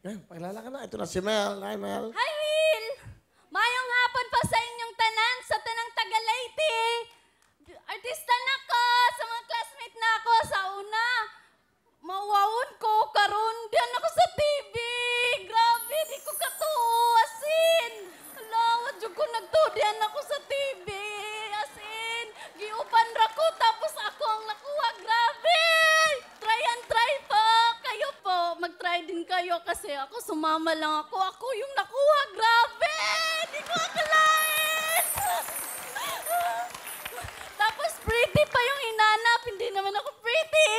Yan, pakilala ka na. Ito na si Mel. Hi, Mel. Hi, Will! Mayong hapon pa sa inyong tanan, sa tanang Tagalayte. Artista na ko, sa mga classmate na ako sa una. Mawawon ko, karon diyan ako sa TV. Grabe, di ko katuwasin. Hala, wadyo ko nagtudian ako sa TV. Asin, giupan ra ko, tapos ako ang nakuha. Grabe! Try and try po. Kayo po, mag-try din kayo kasi ako sumama lang ako. Ako yung nakuha. Grabe! Di ko akalain! Tapos pretty pa yung hinanap. Hindi naman ako pretty.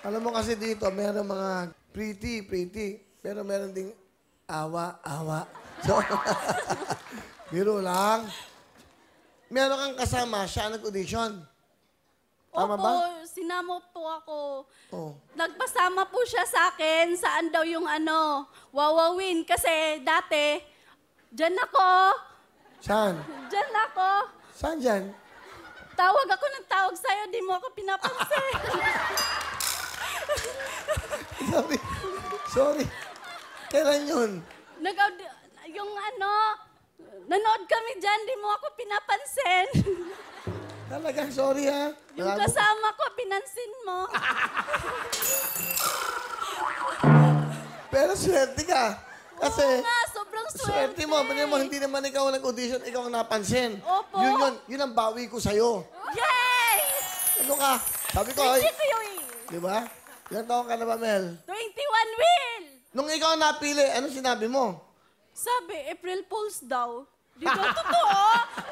Alam mo kasi dito, meron mga pretty. Pero meron ding awa. So, biro lang. Meron kang kasama, siya nag-audition. Tama Opo, ba? sinama po ako. Oo. Nagpasama po siya sa akin saan daw yung wawawin. Kasi dati, dyan ako. Saan? Dyan ako. Saan dyan? Tawag ako ng tawag sa'yo, di mo ako pinapansin. Sorry. Kailan yun? Nanood kami dyan, di mo ako pinapansin. Talagang sorry ha. Yung kasama ko, pinansin mo. Pero swerte ka. Kasi Oo nga, sobrang swerte. swerte mo. Pwede mo, hindi naman ikaw ang nag-audition, ikaw ang napansin. Opo. Yun ang bawi ko sa'yo. Yay! Ano ka? Sabi ko, Hindi ay, ko yun. di ba? Ilan taon ka na ba, Mel? 21, Will! Nung ikaw ang napili, ano sinabi mo? Sabi, April Fools daw. Di ba totoo?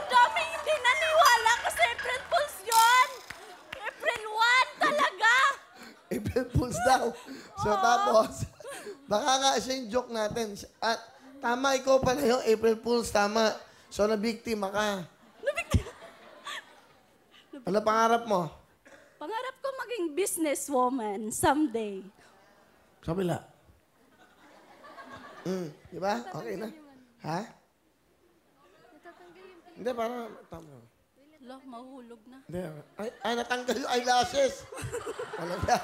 Daming hindi naniwala kasi April Fools yun. April 1 talaga. April Fools daw. So tapos, baka nga siya yung joke natin. At tama, ikaw pala yung April Fools, tama. So nabiktima ka. Ano pangarap mo? Pangarap ko maging businesswoman someday. Kabila. Di ba? Okay na. Ha? Hindi, parang tama. Lo, mahulog na. Hindi. Ay, natanggal yung eyelashes. Talaga.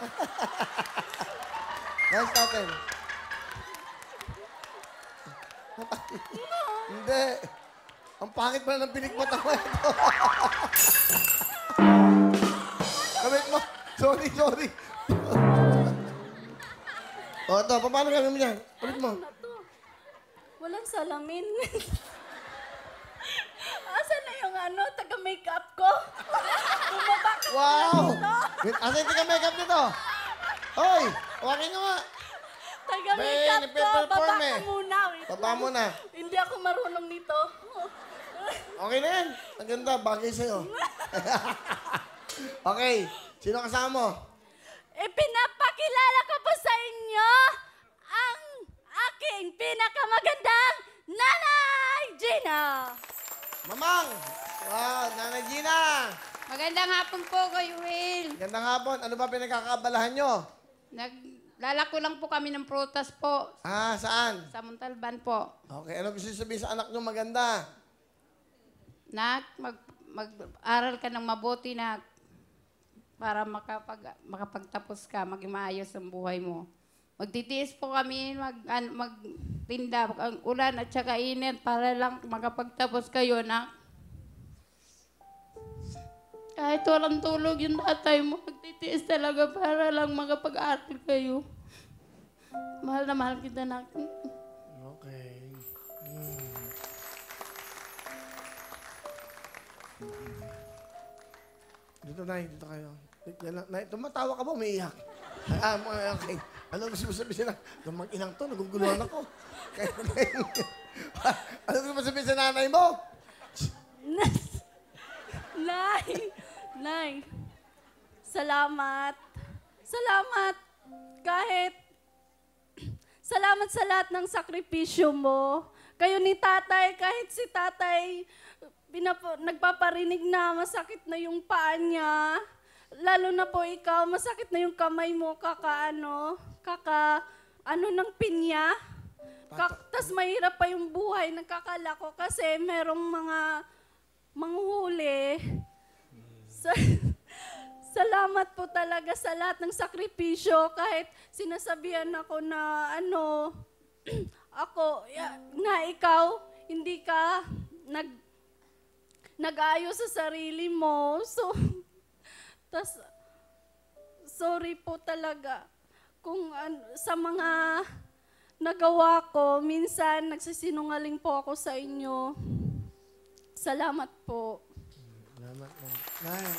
Nice natin. Hindi. Ang pangit pala ng pinikmata mo ito. Kamit mo. Sorry. O, ito. Paano gawin mo yan? Kamit mo. Ano to? Walang salamin. Asan na yung taga-makeup ko? Bumaba ka Wow! dito. Asa yung taga-makeup nito? Hoy! Huwagin nyo nga. Taga-makeup May ko. nagpe-perform Baba eh. ka muna. Wait Baba lang. mo na. Hindi ako marunong nito. Okay na yan. Ang ganda. Bagay sa'yo. Okay. Sino kasama mo? Pinapakilala ko po sa inyo ang aking pinakamagandang Nanay Gina. Mamang! Wow, Nanay Gina! Magandang hapon po kayo, Will. Gandang hapon. Ano ba pinagkakabalahan nyo? Naglalako lang po kami ng prutas po Saan? sa Montalban po. Okay. Ano gusto sabihin sa anak nyo maganda? Mag-aral ka ng mabuti na para makapagtapos ka, maging maayos ang buhay mo. Magtitiis po kami, magtinda, ang ulan at saka init para lang makapagtapos kayo na kahit walang tulog yung tatay mo, magtitiis talaga para lang makapag-aral kayo. Mahal na mahal kita na. Okay. Dito, Nay. Dito kayo. Nay, tumatawa ka ba? Umiiyak. Okay. Ano gusto mo sabihin na? Lumang inang to, naguguluhan ako. Ano gusto mo sabihin sa nanay mo? Nay, salamat. Salamat sa lahat ng sakripisyo mo. Kayo ni tatay, kahit si tatay, nagpaparinig na masakit na yung paa niya. Lalo na po ikaw, masakit na yung kamay mo, ng pinya. Tas mahirap pa yung buhay, nagkakalako kasi merong mga manghuhuli. Salamat po talaga sa lahat ng sakripisyo kahit sinasabihan ako na na ikaw hindi ka nag-ayos sa sarili mo. So, sorry po talaga kung sa mga nagawa ko. Minsan nagsisinungaling po ako sa inyo. Salamat po. Salamat.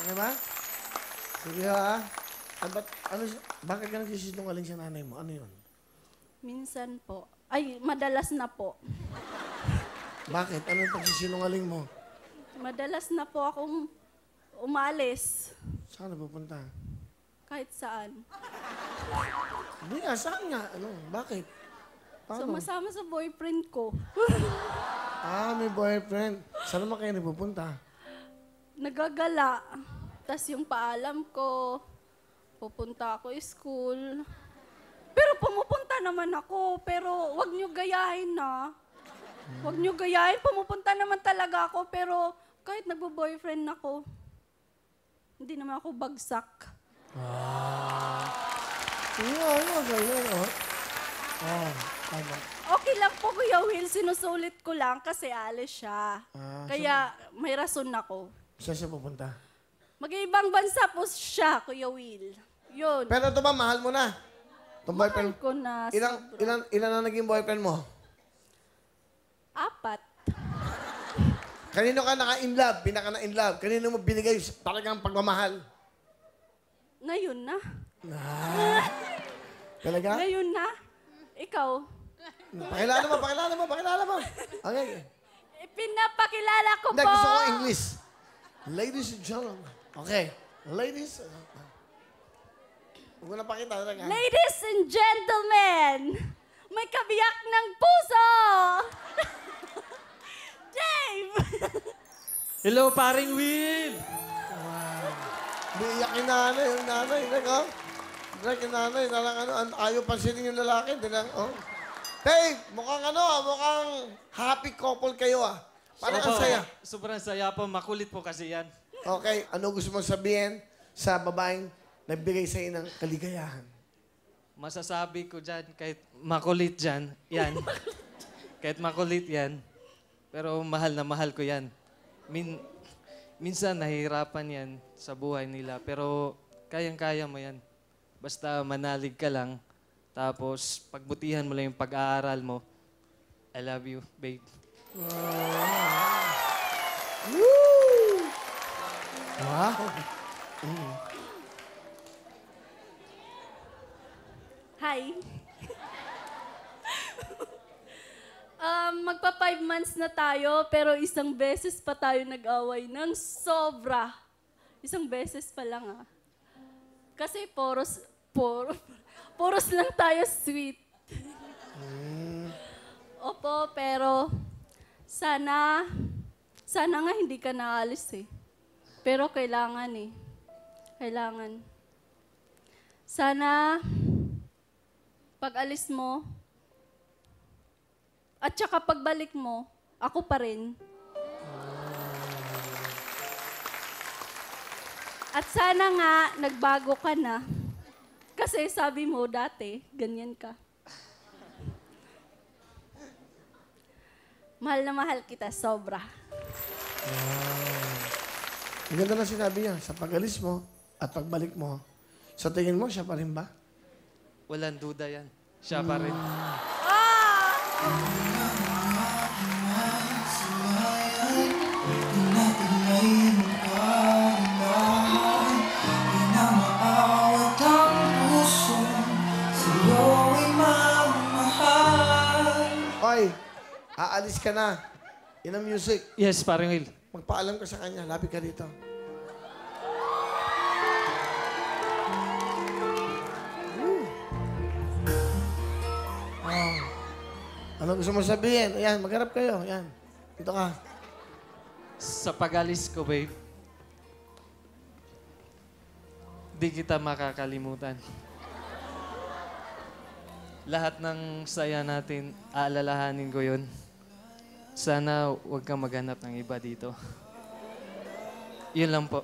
Okay ba? Sige ha. Bakit ka nagsisinungaling sa nanay mo? Ano yun? Minsan po. Ay, madalas na po. Bakit? Ano yung pagsisinungaling mo? Madalas na po akong umalis. Saan na pupunta? Kahit saan. Hindi nga, saan nga? Ano? Bakit? Paano? Sumasama sa boyfriend ko. May boyfriend. Saan naman kayo nagpupunta? Nagagala. Tas yung paalam ko, pupunta ako school. Pero pumupunta naman ako. Pero wag nyo gayahin na. Wag nyo gayahin. Pumupunta naman talaga ako. Pero kahit nagbo-boyfriend ako, hindi naman ako bagsak. Tama. Okay lang po, Kuya Will. Sinusulit ko lang kasi alis siya. Kaya may rason ako. Saan siya pupunta? Mag-ibang bansa po siya, Kuya Will. Yun. Pero ito ba, mahal mo na? Itong boyfriend. Mahal ko na. Ilan na naging boyfriend mo? 4. Kanino ka naka-in-love? Pinaka na-in-love? Kanino mo binigay talagang pagmamahal? Ngayon na. Talaga? Ngayon na. Ikaw. Pakilala mo. Okay. Pinapakilala ko Hindi, po. gusto ko English. Ladies and gentlemen. Okay. Ladies. Huwag ko na pakita talaga. Ladies and gentlemen, may kabiyak ng puso. Dave! Hello, paring Will! Biiyak yung nanay. Yung nanay. Drag yung nanay. Ayaw pansinin yung lalaki. Dave, mukhang happy couple kayo ah. Parang ang saya. Sobrang saya po. Makulit po kasi yan. Okay, ano gusto mong sabihin sa babaeng nagbigay sa ng kaligayahan? Masasabi ko dyan, kahit makulit dyan, yan. Kahit makulit yan, pero mahal na mahal ko yan. Minsan nahihirapan yan sa buhay nila, pero kayang-kaya mo yan. Basta manalig ka lang, tapos pagbutihan mo lang yung pag-aaral mo. I love you, babe. Woo! Wow. Hi. Magpa 5 months na tayo, pero isang beses pa tayo nag-away ng sobra. Isang beses pa lang ah. Kasi poros lang tayo sweet. Opo, pero sana nga hindi ka naalis eh. Pero kailangan eh. Kailangan. Sana pag alis mo, at saka pagbalik mo, ako pa rin. At sana nga, nagbago ka na. Kasi sabi mo dati, ganyan ka. Mahal na mahal kita, sobra. Ang ganda na sinabi niya, sa pag-alis mo at pagbalik mo, sa tingin mo, siya pa rin ba? Walang duda yan. Siya pa rin. Oy, aalis ka na. Yun ang music. Yes, paring Will. Magpaalam ka sa kanya. Lapit ka dito. Ano gusto mo sabihin? Ayan, magharap kayo. Ayan. Dito ka. Sa pag-alis ko, babe, di kita makakalimutan. Lahat ng saya natin, aalalahanin ko yun. Sana huwag kang maghanap ng iba dito. Yun lang po.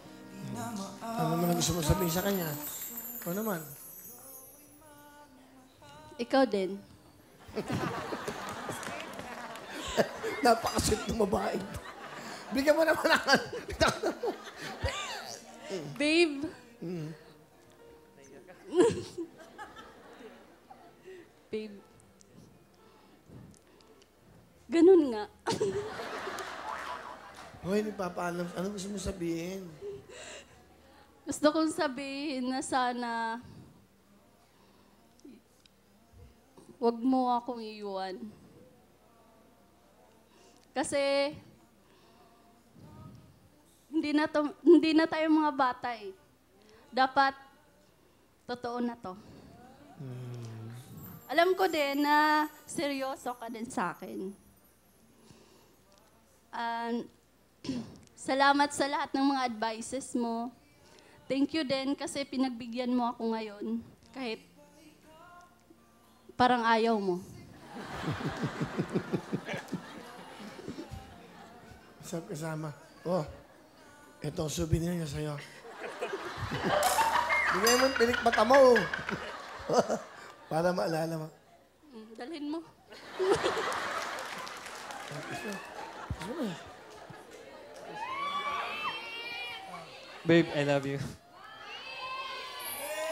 Ano naman ang gusto mo sabihin sa kanya? Ano naman? Ikaw din. Napakasweet ng babae. Bigyan mo naman ang Babe. Babe. Ganun nga. Hoy, hindi papaalam. Ano gusto mo sabihin? Gusto kong sabihin na sana wag mo akong iwan. Kasi hindi na tayo mga bata eh. Dapat totoo na to. Alam ko din na seryoso ka din sa akin. Salamat sa lahat ng mga advices mo. Thank you din kasi pinagbigyan mo ako ngayon. Kahit parang ayaw mo. Saan kasama? Oh, ito ang souvenir niya sa'yo. Bigay mo yung pinikmata mo. Para maalala mo. Dalhin mo. Gusto mo eh. Babe, I love you.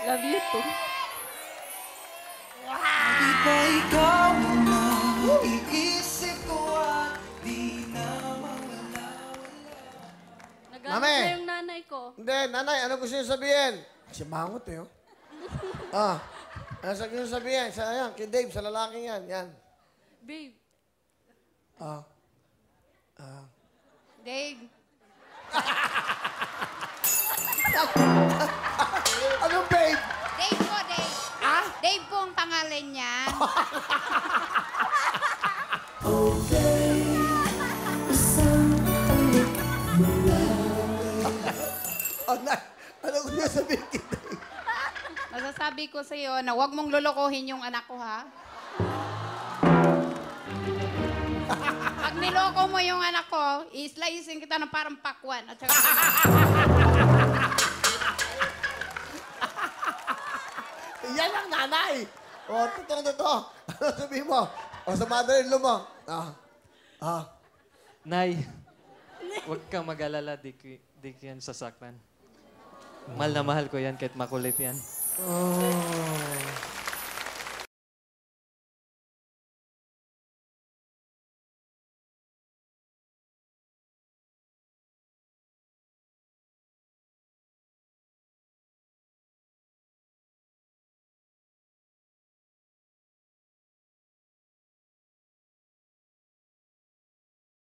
Love you too. Di ba ikaw na iisip ko at di na mawala? Nagalit Mami! na yung nanay ko. Hindi, nanay, ano gusto niyo sabihin? Kasi mangot eh, oh. Ano gusto niyo sabihin? Sa, yan, kay Dave, sa lalaking yan. Yan. Babe, Dave, Ano, babe? Dave po, Dave. Ah? Dave po ang pangalan niya. Ano gusto niyo sabihin kay Dave? Masasabi ko sa iyo na huwag mong lolokohin yung anak ko, ha? Pag niloko mo yung anak ko, i-slicein kita ng parang pakwan. At saka, Yan ang nanay. O, totoo. Ano sabihin mo? O, sa mother-in-law mo. Nay, huwag kang mag-alala, di ko yan sasaktan. Mahal na mahal ko yan kahit makulit yan. Oh.